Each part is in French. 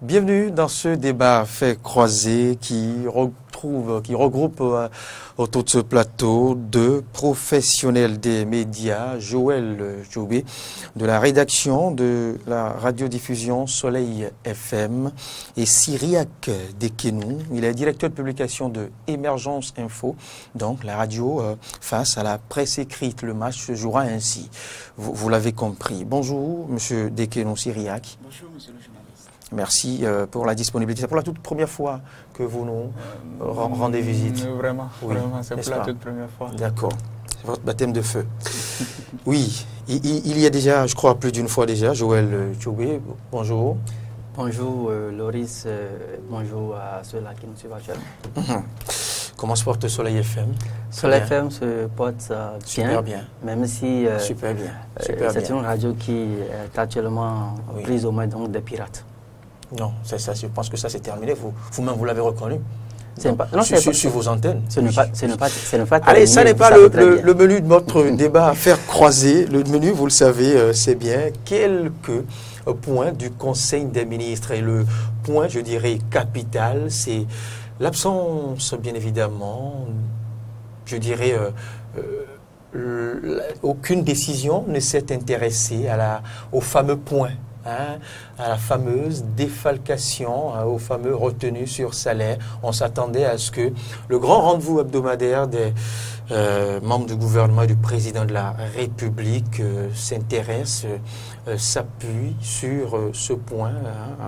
Bienvenue dans ce débat fait croisé qui regroupe autour de ce plateau deux professionnels des médias, Joël Djobé de la rédaction de la radiodiffusion Soleil FM et Cyriaque Dekenou, il est directeur de publication de Émergence Info, donc la radio face à la presse écrite. Le match se jouera ainsi, vous l'avez compris. Bonjour Monsieur Dekenou Cyriaque. Bonjour Monsieur le journaliste. Merci pour la disponibilité. C'est pour la toute première fois que vous nous rendez visite. Vraiment, oui, vraiment, c'est pour la toute première fois. D'accord, c'est votre baptême de feu. Oui, il y a déjà, je crois, plus d'une fois déjà, Joël Djobé, bonjour. Bonjour Loris, bonjour à ceux-là qui nous suivent actuellement. Comment se porte Soleil FM? Soleil FM se porte bien, super bien, même si super bien, c'est une radio qui est actuellement prise aux mains donc des pirates. Non, ça, je pense que ça c'est terminé. Vous-même, vous l'avez reconnu. Sur vos antennes. Ce n'est pas terminé. Allez, ça n'est pas le menu de notre débat à faire croiser. Le menu, vous le savez, c'est bien quelques points du Conseil des ministres. Et le point, je dirais, capital, c'est l'absence, bien évidemment, je dirais, aucune décision ne s'est intéressée au fameux point. À la fameuse défalcation, aux fameux retenues sur salaire. On s'attendait à ce que le grand rendez-vous hebdomadaire des membres du gouvernement et du président de la République s'intéresse, s'appuie sur ce point,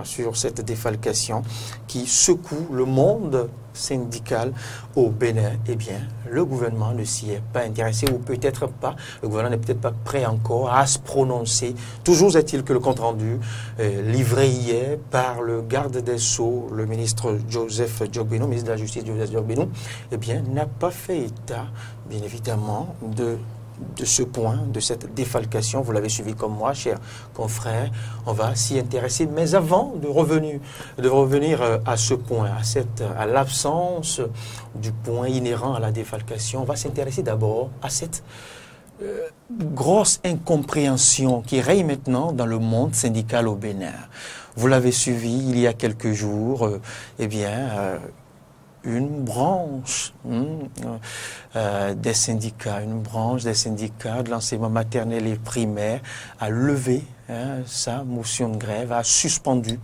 sur cette défalcation qui secoue le monde syndical au Bénin. Eh bien, le gouvernement ne s'y est pas intéressé, ou peut-être pas. Le gouvernement n'est peut-être pas prêt encore à se prononcer. Toujours est-il que le compte-rendu livré hier par le garde des Sceaux, le ministre Joseph Djokbeno, ministre de la Justice Joseph Djokbeno, eh bien, n'a pas fait état, bien évidemment, de ce point, de cette défalcation. Vous l'avez suivi comme moi, chers confrères. On va s'y intéresser. Mais avant de revenir à ce point, à l'absence du point inhérent à la défalcation, on va s'intéresser d'abord à cette grosse incompréhension qui règne maintenant dans le monde syndical au Bénin. Vous l'avez suivi il y a quelques jours, eh bien, une branche des syndicats, de l'enseignement maternel et primaire a levé sa motion de grève, a suspendu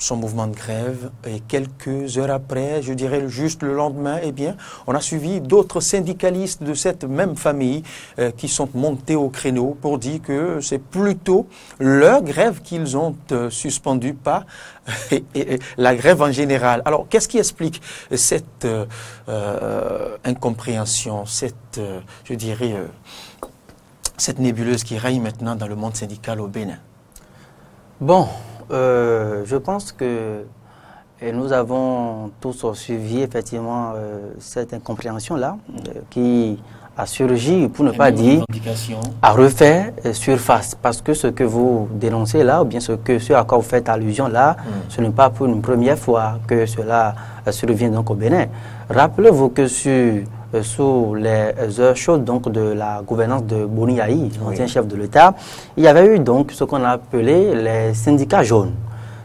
son mouvement de grève, et quelques heures après, je dirais juste le lendemain, eh bien, on a suivi d'autres syndicalistes de cette même famille qui sont montés au créneau pour dire que c'est plutôt leur grève qu'ils ont suspendue, pas la grève en général. Alors, qu'est-ce qui explique cette incompréhension, je dirais, cette nébuleuse qui règne maintenant dans le monde syndical au Bénin? Bon, je pense que nous avons tous suivi effectivement cette incompréhension-là qui a surgi, pour ne pas dire, à refaire surface. Parce que ce que vous dénoncez là, ou bien ce à quoi vous faites allusion là, ce n'est pas pour une première fois que cela survient donc au Bénin. Rappelez-vous que sous les heures chaudes donc de la gouvernance de Boni Yayi, l'ancien chef de l'État, il y avait eu donc ce qu'on a appelé les syndicats jaunes.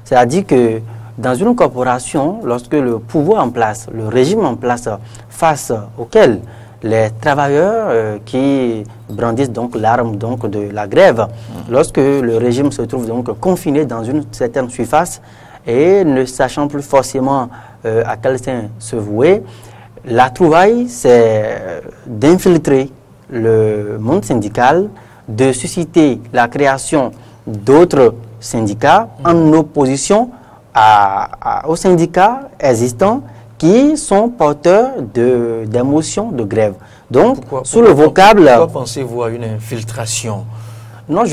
C'est-à-dire que dans une corporation, lorsque le pouvoir en place, le régime en place, face auquel les travailleurs qui brandissent donc l'arme donc de la grève, lorsque le régime se trouve donc confiné dans une certaine surface et ne sachant plus forcément à quel sein se vouer, la trouvaille, c'est d'infiltrer le monde syndical, de susciter la création d'autres syndicats en opposition aux syndicats existants qui sont porteurs d'émotions de grève. Donc, sous le vocable... Pourquoi pensez-vous à une infiltration? Non,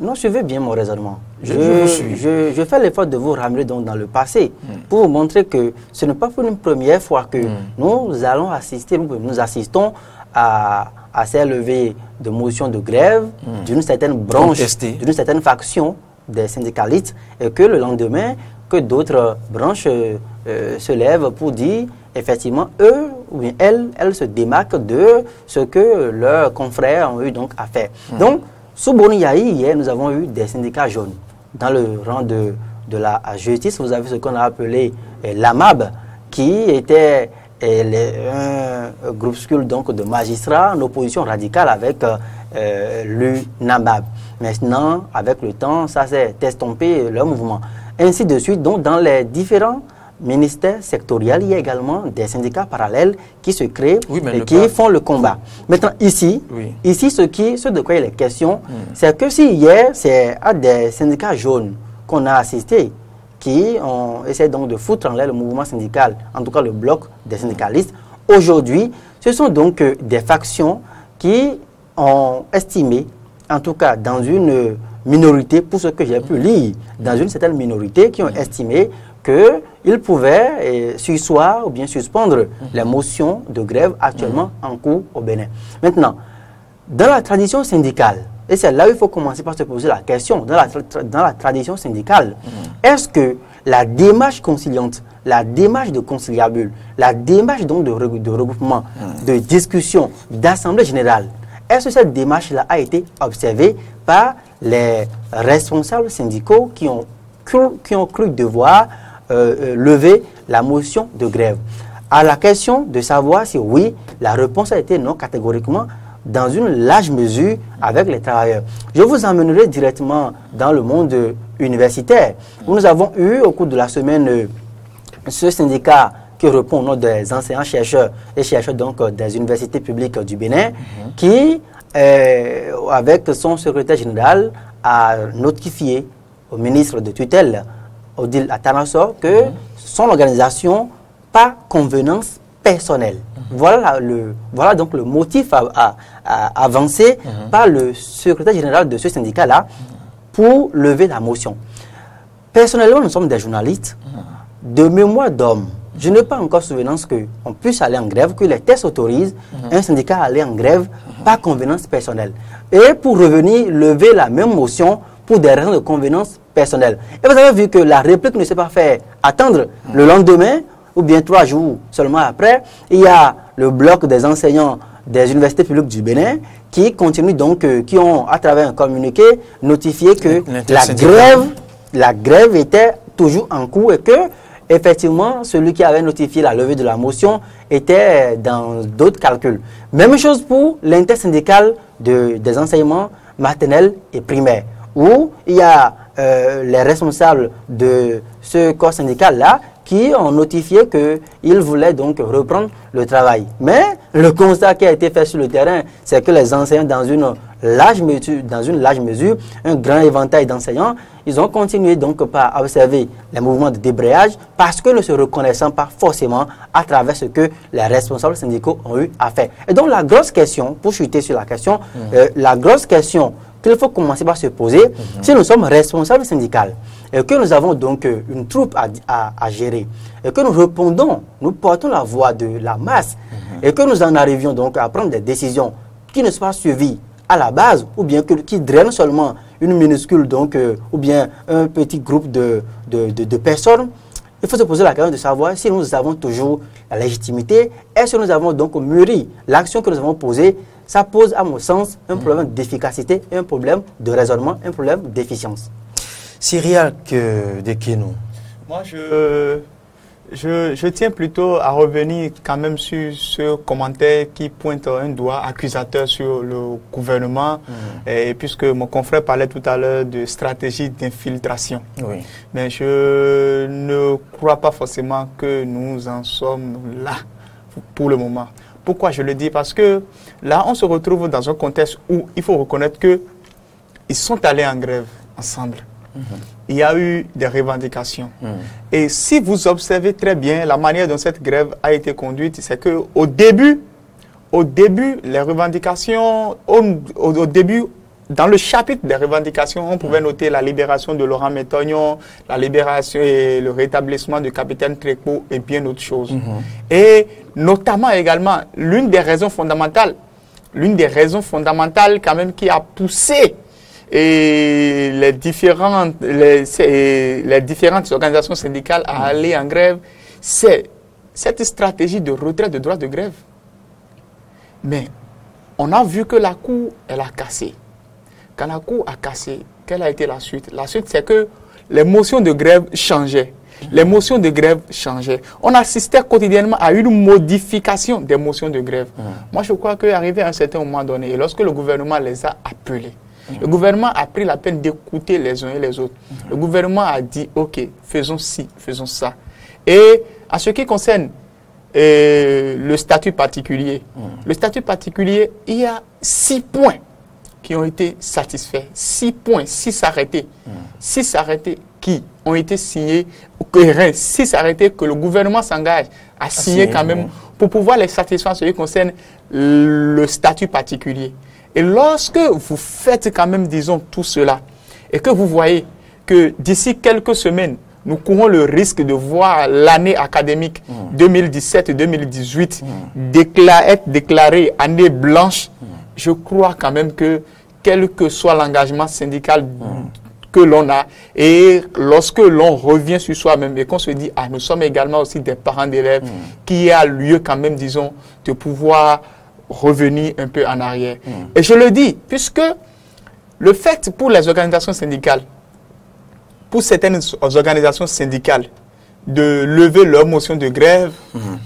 non, suivez bien mon raisonnement. Je fais l'effort de vous ramener donc dans le passé pour vous montrer que ce n'est pas pour une première fois que nous allons assister, nous assistons à ces levées de motions de grève d'une certaine branche, d'une certaine faction des syndicalistes, et que le lendemain, que d'autres branches se lèvent pour dire effectivement, eux ou bien elles se démarquent de ce que leurs confrères ont eu donc à faire. Donc, sous Boni Yayi, hier, nous avons eu des syndicats jaunes. dans le rang de la justice, vous avez ce qu'on a appelé l'AMAB, qui était un groupuscule donc de magistrats en opposition radicale avec l'UNAMAB. Maintenant, avec le temps, ça s'est estompé le mouvement. Ainsi de suite, donc dans les différents ministères sectoriels, il y a également des syndicats parallèles qui se créent et qui font le combat. Maintenant, ici, ce de quoi il est question, c'est que si hier, c'est à des syndicats jaunes qu'on a assisté, qui ont essayé donc de foutre en l'air le mouvement syndical, en tout cas le bloc des syndicalistes. Aujourd'hui, ce sont donc des factions qui ont estimé, en tout cas dans une minorité, pour ce que j'ai pu lire, dans une certaine minorité, qui ont estimé qu'ils pouvaient surseoir ou bien suspendre les motions de grève actuellement en cours au Bénin. Maintenant, dans la tradition syndicale, et c'est là où il faut commencer par se poser la question, dans la tradition syndicale, est-ce que la démarche conciliante, la démarche de conciliabule, la démarche donc de regroupement, de discussion, d'assemblée générale, est-ce que cette démarche-là a été observée par les responsables syndicaux qui ont cru devoir lever la motion de grève? À la question de savoir si oui, la réponse a été non catégoriquement, dans une large mesure avec les travailleurs. Je vous emmènerai directement dans le monde universitaire, où nous avons eu au cours de la semaine ce syndicat qui répond au nom des enseignants-chercheurs et chercheurs donc des universités publiques du Bénin, qui, avec son secrétaire général, a notifié au ministre de tutelle, Odile Atanassor, que son organisation, par convenance personnelle. Voilà donc le motif avancé par le secrétaire général de ce syndicat-là pour lever la motion. Personnellement, nous sommes des journalistes. De mémoire d'homme, je n'ai pas encore souvenance qu'on puisse aller en grève, que les textes autorisent un syndicat à aller en grève par convenance personnelle. Et pour revenir, lever la même motion pour des raisons de convenance personnelle. Et vous avez vu que la réplique ne s'est pas fait attendre le lendemain, ou bien 3 jours seulement après. Il y a le bloc des enseignants des universités publiques du Bénin qui continue donc, qui ont, à travers un communiqué, notifié que la grève était toujours en cours et que, effectivement, celui qui avait notifié la levée de la motion était dans d'autres calculs. Même chose pour l'intersyndical des enseignements maternels et primaires, où il y a les responsables de ce corps syndical-là qui ont notifié qu'ils voulaient donc reprendre le travail. Mais le constat qui a été fait sur le terrain, c'est que les enseignants, dans une large mesure, un grand éventail d'enseignants, ils ont continué donc par observer les mouvements de débrayage parce que ne se reconnaissant pas forcément à travers ce que les responsables syndicaux ont eu à faire. Et donc la grosse question, pour chuter sur la question, la grosse question qu'il faut commencer par se poser, si nous sommes responsables syndicaux et que nous avons donc une troupe à gérer, et que nous répondons, nous portons la voix de la masse, et que nous en arrivions donc à prendre des décisions qui ne sont pas suivies à la base, ou bien qui drainent seulement une minuscule, donc, ou bien un petit groupe de personnes, il faut se poser la question de savoir si nous avons toujours la légitimité, est-ce que nous avons donc mûri l'action que nous avons posée. Ça pose, à mon sens, un problème d'efficacité, un problème de raisonnement, un problème d'efficience. Syriac Dekeno. Moi, je tiens plutôt à revenir quand même sur ce commentaire qui pointe un doigt accusateur sur le gouvernement, et puisque mon confrère parlait tout à l'heure de stratégie d'infiltration. Oui. Mais je ne crois pas forcément que nous en sommes là pour le moment. Pourquoi je le dis? Parce que là, on se retrouve dans un contexte où il faut reconnaître qu'ils sont allés en grève ensemble. Il y a eu des revendications. Et si vous observez très bien la manière dont cette grève a été conduite, c'est qu'au début, les revendications, au début, dans le chapitre des revendications, on pouvait noter la libération de Laurent Métognon, la libération et le rétablissement du capitaine Tréco et bien d'autres choses. Et notamment également, l'une des raisons fondamentales quand même qui a poussé les différentes organisations syndicales à aller en grève, c'est cette stratégie de retrait de droit de grève. Mais on a vu que la Cour, elle a cassé. Quand la Cour a cassé, quelle a été la suite? La suite, c'est que les motions de grève changeaient. Les motions de grève changeaient. On assistait quotidiennement à une modification des motions de grève. Moi, je crois qu'arrivé à un certain moment donné, et lorsque le gouvernement les a appelés, le gouvernement a pris la peine d'écouter les uns et les autres. Le gouvernement a dit, OK, faisons ci, faisons ça. Et en ce qui concerne le statut particulier, il y a 6 points qui ont été satisfaits. 6 points, 6 arrêtés. 6 arrêtés qui ont été signés, 6 arrêtés que le gouvernement s'engage à signer quand même pour pouvoir les satisfaire en ce qui concerne le statut particulier. Et lorsque vous faites quand même, disons, tout cela, et que vous voyez que d'ici quelques semaines, nous courons le risque de voir l'année académique 2017-2018 être déclarée année blanche, je crois quand même que quel que soit l'engagement syndical que l'on a, et lorsque l'on revient sur soi-même et qu'on se dit, ah, nous sommes également aussi des parents d'élèves, qu'il y a lieu quand même, disons, de pouvoir revenir un peu en arrière. Et je le dis, puisque le fait pour les organisations syndicales, pour certaines organisations syndicales, de lever leur motion de grève,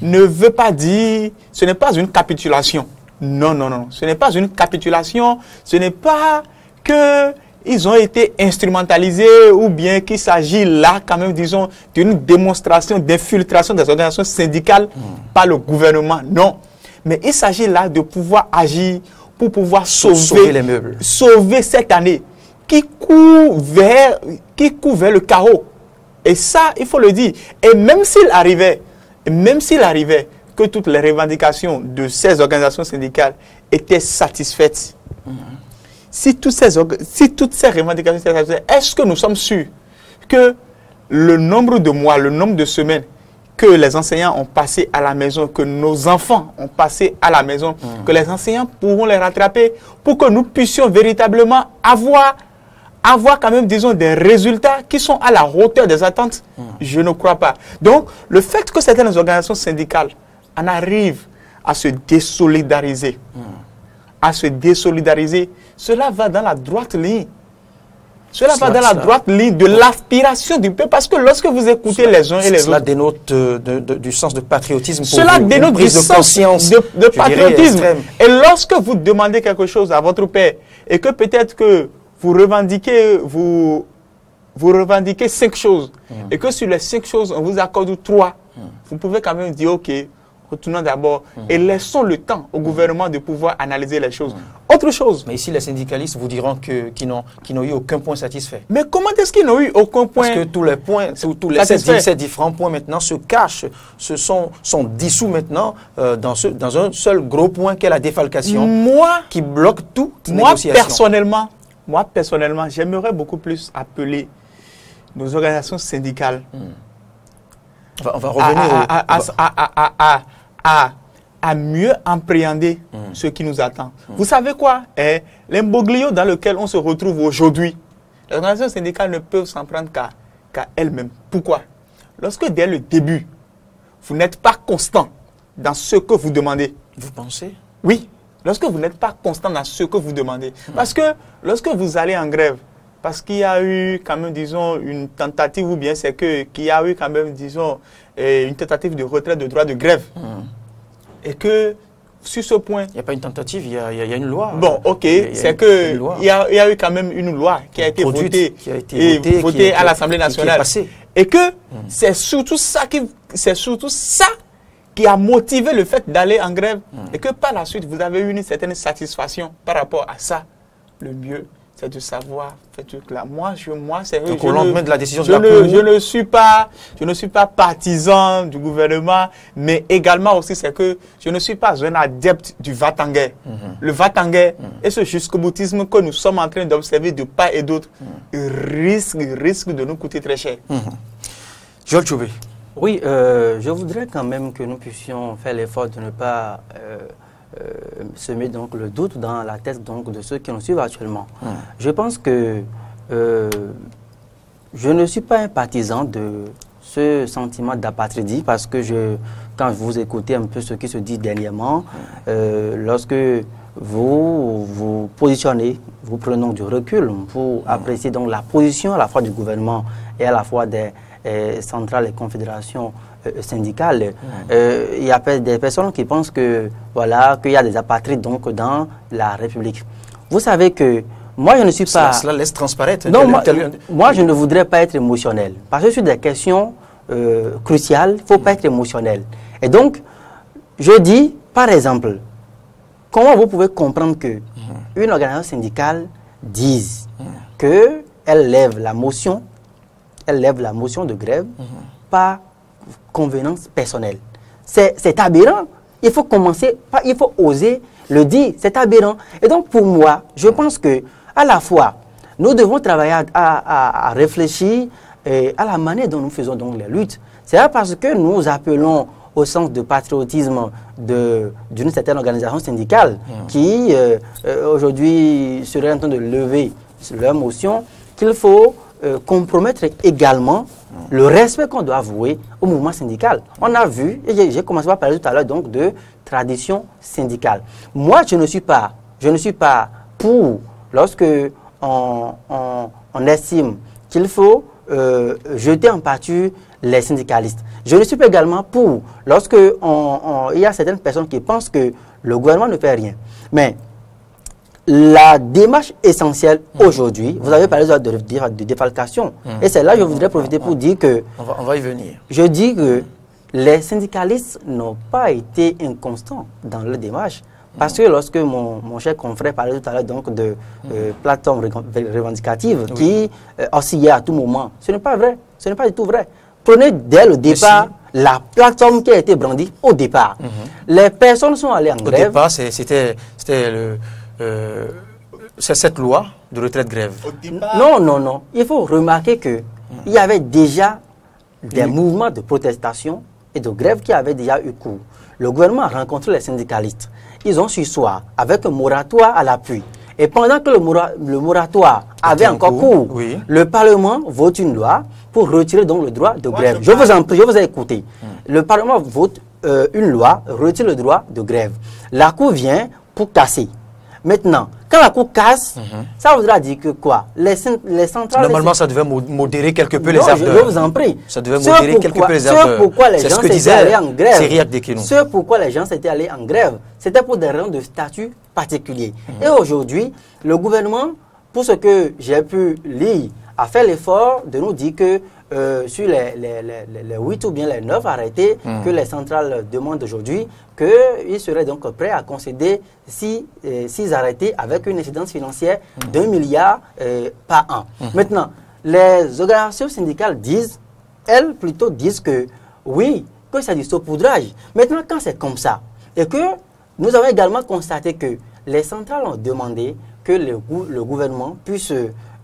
ne veut pas dire, ce n'est pas une capitulation. Non, non, non, ce n'est pas une capitulation, ce n'est pas que ils ont été instrumentalisés ou bien qu'il s'agit là quand même, disons, d'une démonstration d'infiltration des organisations syndicales par le gouvernement. Non. Mais il s'agit là de pouvoir agir pour pouvoir sauver les meubles. Sauver cette année qui court vers le chaos. Et ça, il faut le dire. Et même s'il arrivait que toutes les revendications de ces organisations syndicales étaient satisfaites, si toutes ces revendications étaient satisfaites, est-ce que nous sommes sûrs que le nombre de mois, le nombre de semaines que les enseignants ont passé à la maison, que nos enfants ont passé à la maison, que les enseignants pourront les rattraper pour que nous puissions véritablement avoir quand même, disons, des résultats qui sont à la hauteur des attentes? Je ne crois pas. Donc, le fait que certaines organisations syndicales en arrivent à se désolidariser, cela va dans la droite ligne. Cela va dans la droite ligne de l'aspiration du peuple, parce que lorsque vous écoutez les uns et les autres... Cela dénote du sens de patriotisme. Cela dénote du sens de patriotisme. Et lorsque vous demandez quelque chose à votre père, et que peut-être que vous revendiquez 5 choses, et que sur les 5 choses, on vous accorde 3, vous pouvez quand même dire, OK, retournons d'abord et laissons le temps au gouvernement de pouvoir analyser les choses. Autre chose. Mais ici, les syndicalistes vous diront qu'ils n'ont eu aucun point satisfait. Mais comment est-ce qu'ils n'ont eu aucun point? Parce que tous les points, ces différents points maintenant se cachent, sont dissous maintenant dans un seul gros point qu'est la défalcation, qui bloque toute négociation. Moi, personnellement, j'aimerais beaucoup plus appeler nos organisations syndicales on va revenir à mieux appréhender ce qui nous attend. Vous savez quoi? L'imbroglio dans lequel on se retrouve aujourd'hui, les organisations syndicales ne peuvent s'en prendre qu'à elles-mêmes. Pourquoi? Lorsque dès le début, vous n'êtes pas constant dans ce que vous demandez. Vous pensez? Oui. Lorsque vous n'êtes pas constant dans ce que vous demandez. Parce que lorsque vous allez en grève, parce qu'il y a eu quand même, disons, une tentative, ou bien c'est qu'il y a eu quand même, disons, une tentative de retrait de droit de grève. Et que, sur ce point... Il n'y a pas une tentative, il y a une loi. Bon, OK, c'est qu'il y a eu quand même une loi qui a été votée à l'Assemblée nationale. Et que c'est surtout ça qui a motivé le fait d'aller en grève. Et que par la suite, vous avez eu une certaine satisfaction par rapport à ça. Le mieux, c'est de savoir ce truc-là. Moi, c'est vrai. Donc, au lendemain de la décision de je ne suis pas partisan du gouvernement, mais également aussi, c'est que je ne suis pas un adepte du va-t-en-guerre. Le va-t-en-guerre et ce jusqu'au-boutisme que nous sommes en train d'observer de part et d'autre risque de nous coûter très cher. Joël Tchoubé. Oui, je voudrais quand même que nous puissions faire l'effort de ne pas semer donc le doute dans la tête donc de ceux qui nous suivent actuellement. Je pense que je ne suis pas un partisan de ce sentiment d'apatridie, parce que quand vous écoutez un peu ce qui se dit dernièrement, lorsque vous vous positionnez, vous prenons du recul pour apprécier donc la position à la fois du gouvernement et à la fois des centrales et confédérations syndicales, il y a des personnes qui pensent que voilà qu'il y a des apatrides donc dans la République. Vous savez que moi je ne suis pas... Cela laisse transparaître. Non, moi je ne voudrais pas être émotionnel. Parce que sur des questions cruciales, il ne faut pas être émotionnel. Et donc, je dis, par exemple, comment vous pouvez comprendre que une organisation syndicale dise qu'elle lève la motion de grève par convenance personnelle. C'est aberrant. Il faut commencer, il faut oser le dire, c'est aberrant. Et donc pour moi, je pense que à la fois, nous devons travailler à réfléchir à la manière dont nous faisons donc les luttes. C'est parce que nous appelons au sens de patriotisme d'une certaine organisation syndicale qui aujourd'hui serait en train de lever leur motion qu'il faut compromettre également le respect qu'on doit avouer au mouvement syndical. On a vu, et j'ai commencé par parler tout à l'heure donc de tradition syndicale. Moi, je ne suis pas pour, lorsque on estime qu'il faut jeter en pâture les syndicalistes. Je ne suis pas également pour, lorsque il y a certaines personnes qui pensent que le gouvernement ne fait rien. Mais la démarche essentielle aujourd'hui, vous avez parlé de défalcation, et c'est là que je voudrais profiter pour dire que... On va y venir. Je dis que les syndicalistes n'ont pas été inconstants dans leur démarche, parce que lorsque mon cher confrère parlait tout à l'heure donc de plateforme revendicative qui oscillait à tout moment, ce n'est pas vrai, ce n'est pas du tout vrai. Prenez dès le départ la plateforme qui a été brandie au départ. Les personnes sont allées en grève. Au départ, c'était cette loi de retraite grève. Non. Il faut remarquer qu'il y avait déjà des mouvements de protestation et de grève qui avaient déjà eu cours. Le gouvernement a rencontré les syndicalistes. Ils ont su soir avec un moratoire à l'appui. Et pendant que le moratoire avait encore cours, le Parlement vote une loi pour retirer donc le droit de grève. Je vous en prie, je vous ai écouté. Le Parlement vote une loi, retire le droit de grève. La Cour vient pour casser. Maintenant, quand la Cour casse, ça voudra dire que quoi? Les centrales... Normalement, ça devait modérer quelque peu les ardeurs. Je vous en prie. Ça devait modérer quelque peu les ardeurs. C'est pourquoi les gens étaient allés en grève. C'est pourquoi les gens étaient allés en grève. C'était pour des raisons de statut particulier. Et aujourd'hui, le gouvernement, pour ce que j'ai pu lire, a fait l'effort de nous dire que sur les 8 ou bien les 9 arrêtés que les centrales demandent aujourd'hui, qu'ils seraient donc prêts à concéder 6 arrêtés avec une incidence financière d'1 milliard par an. Maintenant, les organisations syndicales disent, elles plutôt disent que oui, que c'est du saupoudrage. Maintenant, quand c'est comme ça, et que nous avons également constaté que les centrales ont demandé que le gouvernement puisse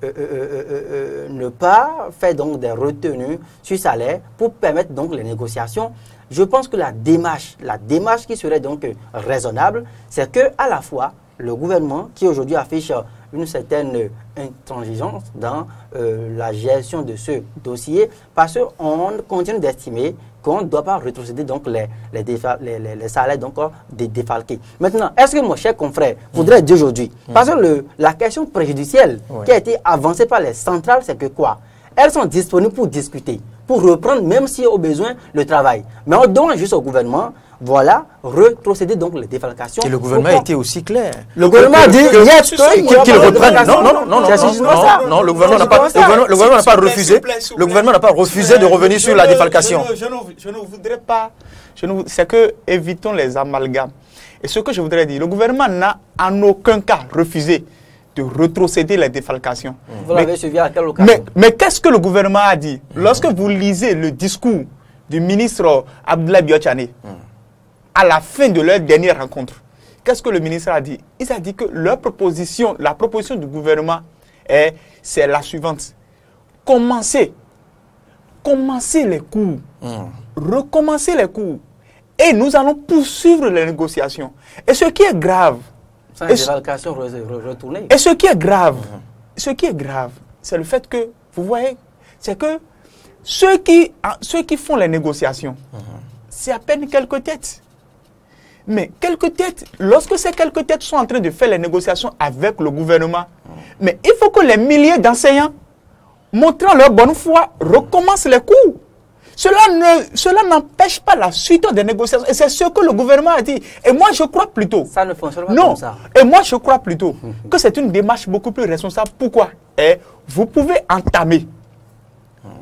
ne pas faire donc des retenues sur salaire pour permettre donc les négociations. Je pense que la démarche qui serait donc raisonnable, c'est que à la fois le gouvernement qui aujourd'hui affiche une certaine intransigeance dans la gestion de ce dossier, parce qu'on continue d'estimer qu'on ne doit pas rétrocéder donc les salaires donc défalqués. Maintenant, est-ce que mon cher confrère voudrait dire aujourd'hui, parce que la question préjudicielle qui a été avancée par les centrales, c'est que quoi? Elles sont disponibles pour discuter, pour reprendre, même si au besoin, le travail. Mais on demande juste au gouvernement, voilà, retrocéder donc les défalcations. Et le gouvernement a été aussi clair. Le gouvernement a dit qu'il reprenne. Non, le gouvernement n'a pas refusé. Le gouvernement n'a pas refusé de revenir sur la défalcation. Je ne voudrais pas. C'est que évitons les amalgames. Et ce que je voudrais dire, le gouvernement n'a en aucun cas refusé de retrocéder les défalcations. Vous l'avez suivi à quelle occasion? Mais qu'est-ce que le gouvernement a dit? Lorsque vous lisez le discours du ministre Abdoulaye Biotchane, à la fin de leur dernière rencontre, qu'est-ce que le ministre a dit? Il a dit que la proposition du gouvernement, c'est la suivante. Commencer les cours, recommencer les cours, et nous allons poursuivre les négociations. Et ce qui est grave, sans défalcation retournée. Et ce qui est grave, c'est le fait que, vous voyez, c'est que ceux qui font les négociations, c'est à peine quelques têtes. Mais quelques têtes, lorsque ces quelques têtes sont en train de faire les négociations avec le gouvernement, Mais il faut que les milliers d'enseignants, montrant leur bonne foi, recommencent les cours. Cela n'empêche pas la suite des négociations. Et c'est ce que le gouvernement a dit. Et moi, je crois plutôt... Ça ne fonctionne pas non. comme ça. Et moi, je crois plutôt que c'est une démarche beaucoup plus responsable. Pourquoi? Et vous pouvez entamer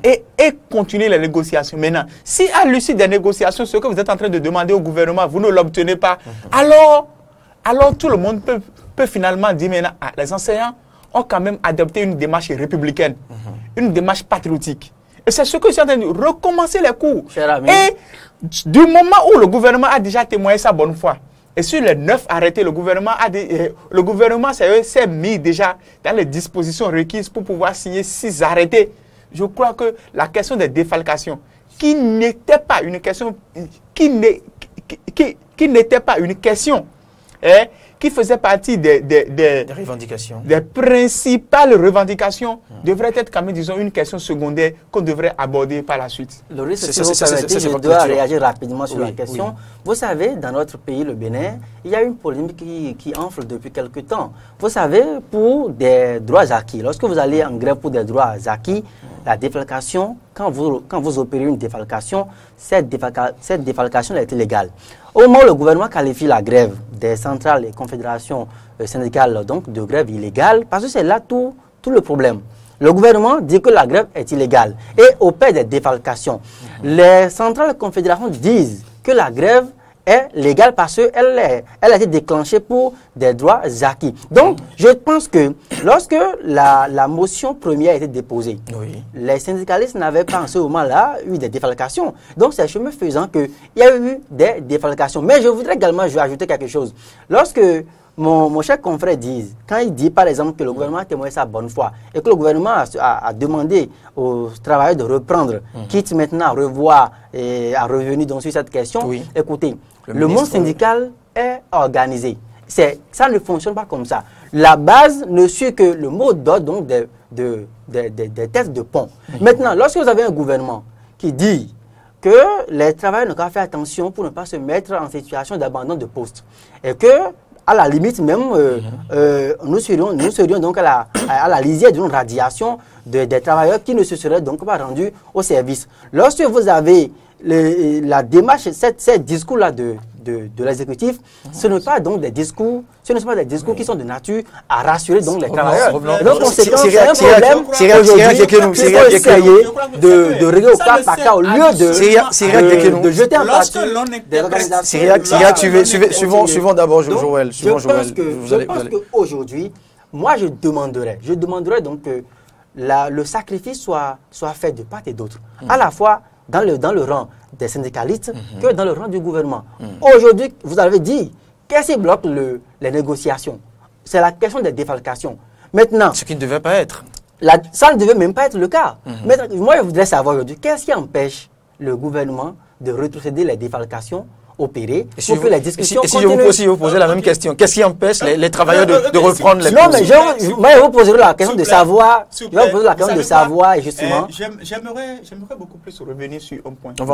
et continuer les négociations. Maintenant, si à l'issue des négociations, ce que vous êtes en train de demander au gouvernement, vous ne l'obtenez pas, alors tout le monde peut finalement dire maintenant, les enseignants ont quand même adopté une démarche républicaine, une démarche patriotique. Et c'est ce que je suis en train de dire, recommencer les cours. Et du moment où le gouvernement a déjà témoigné sa bonne foi, et sur les 9 arrêtés, le gouvernement s'est mis déjà dans les dispositions requises pour pouvoir signer 6 arrêtés. Je crois que la question des défalcations, qui n'était pas une question, qui n'était pas une question, qui faisait partie des revendications, des principales revendications, devrait être quand même, disons, une question secondaire qu'on devrait aborder par la suite. Le risque, si vous permettez, je dois réagir rapidement sur la question. Oui. Vous savez, dans notre pays, le Bénin, il y a une polémique qui enfle depuis quelque temps. Vous savez, pour des droits acquis, lorsque vous allez en grève pour des droits acquis, la défalcation, quand vous opérez une défalcation, cette défalcation est illégale. Au moment où le gouvernement qualifie la grève des centrales et confédérations syndicales donc, de grève illégale, parce que c'est là tout le problème. Le gouvernement dit que la grève est illégale et opère des défalcations. Les centrales et confédérations disent que la grève est légale parce qu'elle a été déclenchée pour des droits acquis. Donc, je pense que lorsque la motion première a été déposée, les syndicalistes n'avaient pas en ce moment-là eu des défalcations. Donc, c'est chemin faisant qu'il y a eu des défalcations. Mais je voudrais également ajouter quelque chose. Lorsque mon cher confrère dit, quand il dit par exemple que le gouvernement a témoigné sa bonne foi et que le gouvernement a demandé aux travailleurs de reprendre, quitte maintenant à revoir et à revenir donc sur cette question, écoutez, le monde syndical est organisé. Ça ne fonctionne pas comme ça. La base ne suit que le mot d'ordre donc des têtes de pont. Maintenant, lorsque vous avez un gouvernement qui dit que les travailleurs n'ont qu'à faire attention pour ne pas se mettre en situation d'abandon de poste et que à la limite même, nous serions donc à la lisière d'une radiation des travailleurs qui ne se seraient donc pas rendus au service. Lorsque vous avez la démarche, ces discours-là de l'exécutif, ce ne sont pas donc des discours, qui sont de nature à rassurer donc les travailleurs. Donc, conséquence, c'est un problème aujourd'hui qu'il faut essayer de régler au cas par cas au lieu de jeter en partie des organisations. Suivons d'abord Joël. Je pense qu'aujourd'hui, moi je demanderais donc que le sacrifice soit fait de part et d'autre. À la fois dans le rang des syndicalistes que dans le rang du gouvernement. Aujourd'hui, vous avez dit, qu'est-ce qui bloque les négociations? C'est la question des défalcations. Maintenant, ce qui ne devait pas être. Ça ne devait même pas être le cas. Maintenant, moi, je voudrais savoir aujourd'hui, qu'est-ce qui empêche le gouvernement de rétrocéder les défalcations opérées pour que les discussions continuent? Si je vous posais la même question, qu'est-ce qui empêche les travailleurs de reprendre les Non, mais moi, je vous poserai la question de savoir. Je vais vous poser la question de savoir, et justement. J'aimerais beaucoup plus revenir sur un point. Nous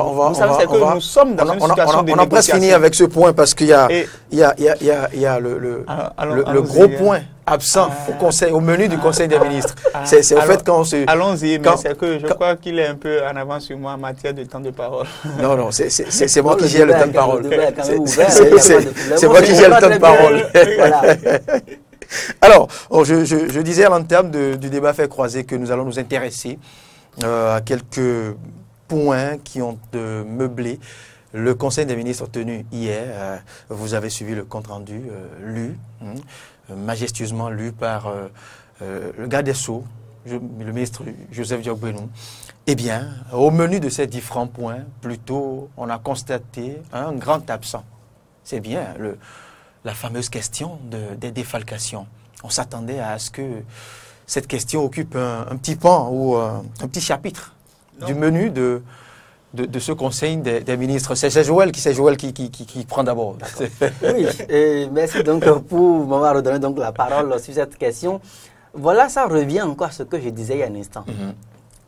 sommes dans une situation de négociation. On a presque fini avec ce point parce qu'il y a le gros point absent au menu du Conseil des ministres. C'est au fait quand on se... Allons-y, mais c'est que je crois qu'il est un peu en avance sur moi en matière de temps de parole. Non, c'est moi qui gère le temps de parole. C'est moi qui gère le temps de parole. Alors, je disais à l'entame du débat fait croiser que nous allons nous intéresser à quelques points qui ont meublé le Conseil des ministres tenu hier. Vous avez suivi le compte-rendu majestueusement lu par le garde des Sceaux, le ministre Joseph Diogbenou. Eh bien, au menu de ces différents points, plutôt, on a constaté un grand absent. C'est bien la fameuse question des défalcations. On s'attendait à ce que cette question occupe un petit pan ou un petit chapitre du menu de ce Conseil des ministres. C'est Joël qui prend d'abord. Oui, merci donc pour m'avoir redonné donc la parole sur cette question. Voilà, ça revient encore à ce que je disais il y a un instant.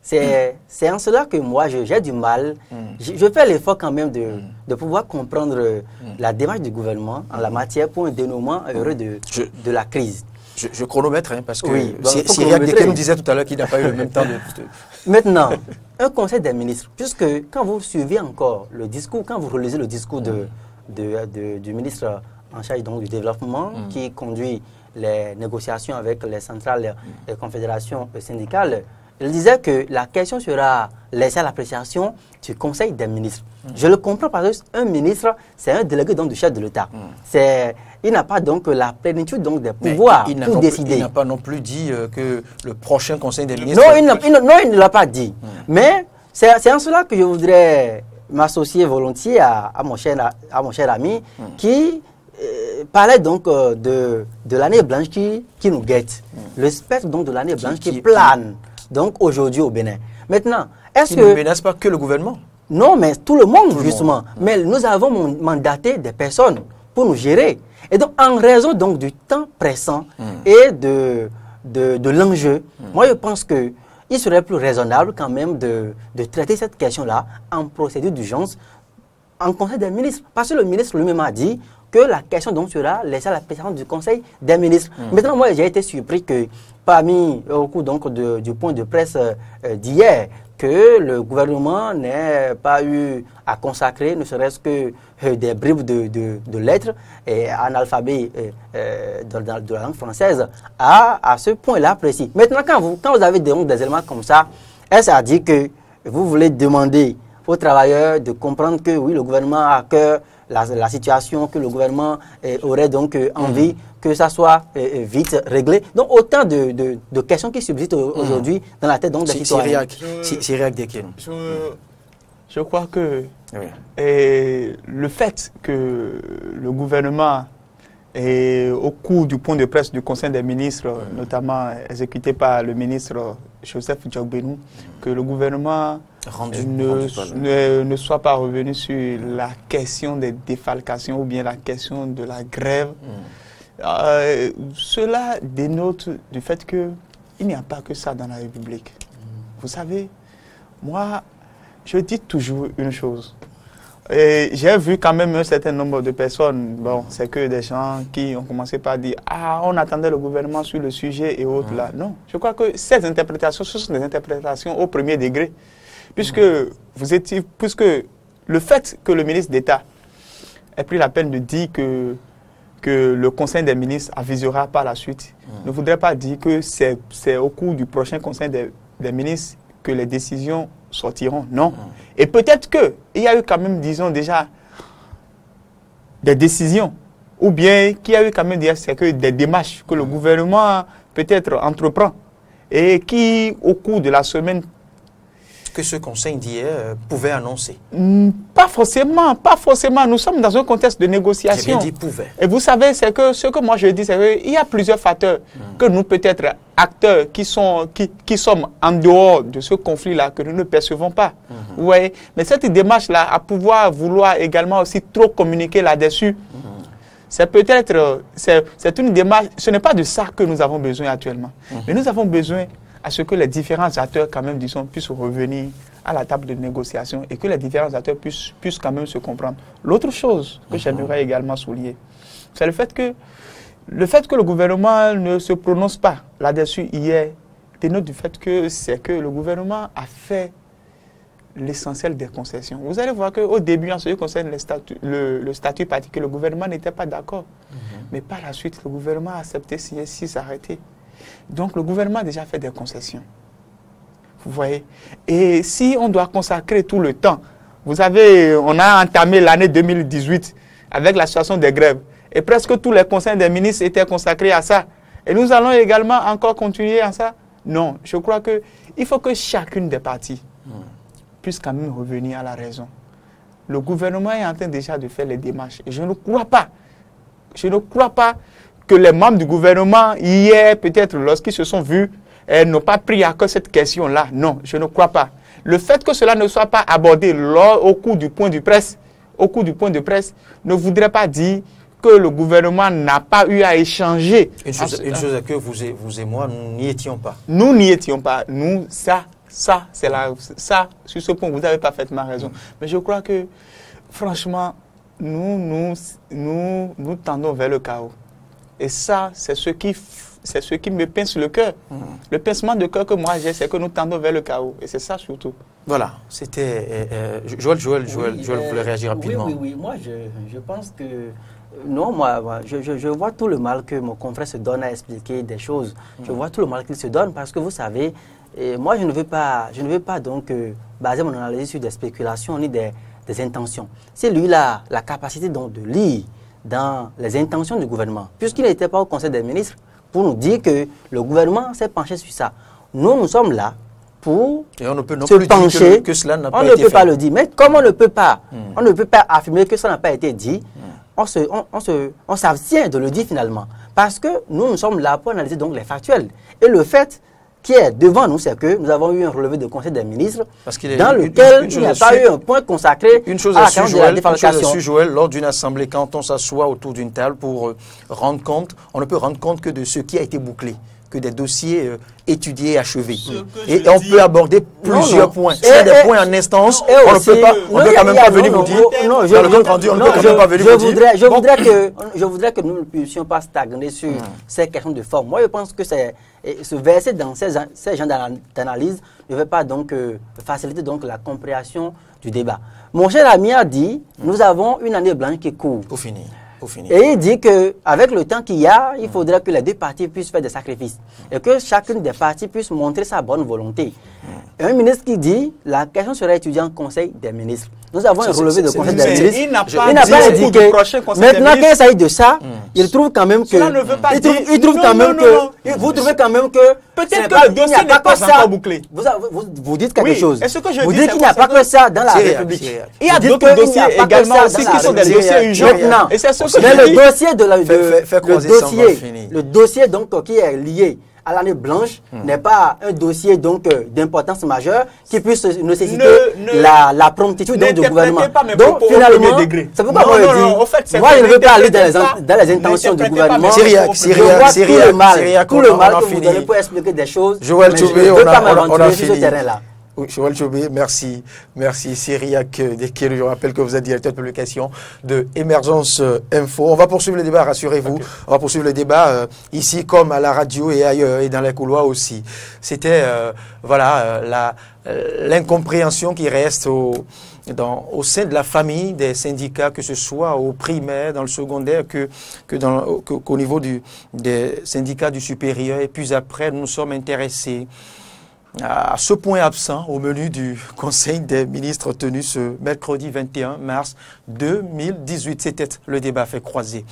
C'est en cela que moi, j'ai du mal. Je fais l'effort quand même de pouvoir comprendre la démarche du gouvernement en la matière pour un dénouement heureux de la crise. Je chronomètre, hein, parce que oui, Cyriaque Deké nous disait tout à l'heure qu'il n'a pas eu le même temps de... Maintenant, un conseil des ministres, puisque quand vous suivez encore le discours, quand vous relisez le discours du ministre en charge donc, du développement qui conduit les négociations avec les centrales et confédérations syndicales, il disait que la question sera laissée à l'appréciation du conseil des ministres. Je le comprends parce qu'un ministre, c'est un délégué donc, du chef de l'État. Il n'a pas donc la plénitude donc, des pouvoirs pour décider. Il n'a pas non plus dit que le prochain conseil des ministres... Non, il ne l'a pas dit. Mais c'est en cela que je voudrais m'associer volontiers à mon cher ami qui parlait donc de l'année blanche qui nous guette. Le spectre donc, de l'année blanche qui plane donc aujourd'hui au Bénin. Maintenant, est-ce que... ne menace pas que le gouvernement? Non, mais tout le monde, justement. Mais nous avons mandaté des personnes pour nous gérer. Et donc, en raison donc, du temps pressant et de l'enjeu, moi, je pense qu'il serait plus raisonnable quand même de traiter cette question-là en procédure d'urgence en Conseil des ministres. Parce que le ministre lui-même a dit que la question donc sera laissée à la présidence du Conseil des ministres. Maintenant, moi, j'ai été surpris que parmi, au cours donc, du point de presse d'hier, que le gouvernement n'ait pas eu à consacrer, ne serait-ce que des bribes de lettres et en alphabet de la langue française à ce point-là précis. Maintenant, quand vous avez des éléments comme ça, est-ce à dire que vous voulez demander aux travailleurs de comprendre que oui, le gouvernement a à cœur la situation, que le gouvernement aurait donc envie que ça soit vite réglé. Donc autant de questions qui subsistent aujourd'hui dans la tête donc, des citoyens. Cyriaque Deké. Je crois que le fait que le gouvernement, au cours du point de presse du Conseil des ministres, notamment exécuté par le ministre Joseph Djogbenou, que le gouvernement ne soit pas revenu sur la question des défalcations ou bien la question de la grève. Cela dénote du fait qu'il n'y a pas que ça dans la République. Vous savez, moi, je dis toujours une chose. J'ai vu quand même un certain nombre de personnes, bon, c'est que des gens qui ont commencé par dire « Ah, on attendait le gouvernement sur le sujet et autres là ». Non, je crois que ces interprétations, ce sont des interprétations au premier degré. Puisque le fait que le ministre d'État ait pris la peine de dire que le Conseil des ministres avisera par la suite, ne voudrait pas dire que c'est au cours du prochain Conseil des ministres que les décisions sortiront. Non. Et peut-être qu'il y a eu quand même, disons déjà, des décisions, ou bien qu'il y a eu quand même des démarches que le gouvernement peut-être entreprend et qui, au cours de la semaine, que ce conseil d'hier pouvait annoncer? Pas forcément, pas forcément. Nous sommes dans un contexte de négociation. J'ai bien dit pouvait. Et vous savez, c'est que ce que moi je dis, c'est qu'il y a plusieurs facteurs que nous, peut-être acteurs qui sommes en dehors de ce conflit-là, que nous ne percevons pas. Vous voyez? Mais cette démarche-là, à pouvoir vouloir également aussi trop communiquer là-dessus, c'est peut-être, c'est une démarche, ce n'est pas de ça que nous avons besoin actuellement. Mais nous avons besoin à ce que les différents acteurs, quand même, disons, puissent revenir à la table de négociation et que les différents acteurs puissent quand même se comprendre. L'autre chose que j'aimerais également souligner, c'est le fait que le gouvernement ne se prononce pas là-dessus hier dénote du fait que c'est que le gouvernement a fait l'essentiel des concessions. Vous allez voir qu'au début, en ce qui concerne le statut particulier, le gouvernement n'était pas d'accord. Mais par la suite, le gouvernement a accepté signer 6 arrêtés. Donc, le gouvernement a déjà fait des concessions. Vous voyez? Et si on doit consacrer tout le temps, vous savez, on a entamé l'année 2018 avec la situation des grèves. Et presque tous les conseils des ministres étaient consacrés à ça. Et nous allons également encore continuer à ça? Non, je crois qu'il faut que chacune des parties puisse quand même revenir à la raison. Le gouvernement est en train déjà de faire les démarches. Et je ne crois pas que les membres du gouvernement, hier, peut-être lorsqu'ils se sont vus, n'ont pas pris à cœur cette question-là. Non, je ne crois pas. Le fait que cela ne soit pas abordé au cours du point de presse, ne voudrait pas dire que le gouvernement n'a pas eu à échanger. Une chose à que vous et moi, nous n'y étions pas. Nous n'y étions pas. Nous, ça, sur ce point, vous avez parfaitement raison. Mais je crois que, franchement, nous tendons vers le chaos. Et ça, c'est ce qui c'est ce qui me pince le cœur. Le pincement de cœur que moi j'ai, c'est que nous tendons vers le chaos. Et c'est ça surtout. Voilà, c'était... Joël voulait réagir rapidement. Oui. Moi, je pense que... Non, je vois tout le mal que mon confrère se donne à expliquer des choses. Je vois tout le mal qu'il se donne parce que vous savez, moi je ne veux pas donc baser mon analyse sur des spéculations ni des intentions. C'est lui la capacité donc de lire dans les intentions du gouvernement, puisqu'il n'était pas au Conseil des ministres pour nous dire que le gouvernement s'est penché sur ça. Nous sommes là pour on ne peut non se plus pencher. dire que cela n'a pas été On ne peut fait. pas le dire. Mais comme on ne peut pas, on ne peut pas affirmer que ça n'a pas été dit, on s'abstient de le dire finalement. Parce que nous sommes là pour analyser donc les factuels. Et le fait qui est devant nous, c'est que nous avons eu un relevé de Conseil des ministres dans lequel il n'y a pas eu un point consacré à la question de la défalcation. Joël, lors d'une assemblée, quand on s'assoit autour d'une table pour rendre compte, on ne peut rendre compte que de ce qui a été bouclé, que des dossiers étudiés et achevés. Et on peut aborder plusieurs points. S'il y a des points en instance, on ne peut pas, on ne peut quand même pas venir vous dire, dans le compte rendu, on ne peut quand même pas venir vous dire. Je voudrais que nous ne puissions pas stagner sur ces questions de forme. Moi, je pense que se verser dans ces genres d'analyse ne va pas donc faciliter donc la compréhension du débat. Mon cher ami a dit, nous avons une année blanche qui court. Pour finir. Et il dit qu'avec le temps qu'il y a, il faudrait que les deux parties puissent faire des sacrifices et que chacune des parties puisse montrer sa bonne volonté. Et un ministre qui dit la question serait étudiée en Conseil des ministres. Nous avons un relevé de Conseil des ministres. Il n'a pas indiqué. Maintenant qu'il s'agit de ça, il trouve quand même que... Cela ne veut pas dire... Il trouve quand même que... Vous trouvez quand même que... Peut-être que le dossier n'est pas encore bouclé. Vous dites quelque chose. Vous Dis, dites qu'il n'y a pas que ça dans la République. Il y a d'autres dossiers également aussi qui sont des dossiers urgents. Maintenant, mais le dossier de le dossier donc qui est lié à l'année blanche n'est pas un dossier donc d'importance majeure qui puisse nécéssiter la promptitude du gouvernement. Donc finalement, c'est pourquoi moi je dis, moi je ne veux pas aller dans les intentions du gouvernement. Tout le mal que vous donnez pour expliquer des choses. Joël Tchoubé, on a fini. Sur ce terrain-là. Oui, Joël Tchoubé, merci. Merci. Syriac Dekele, je rappelle que vous êtes directeur de publication de Émergence Info. On va poursuivre le débat, rassurez-vous. Okay. On va poursuivre le débat ici comme à la radio et ailleurs et dans les couloirs aussi. C'était l'incompréhension qui reste au sein de la famille des syndicats, que ce soit au primaire, dans le secondaire, qu'au niveau des syndicats du supérieur. Et puis après, nous sommes intéressés à ce point absent au menu du Conseil des ministres tenu ce mercredi 21 mars 2018. C'était le débat fait croiser.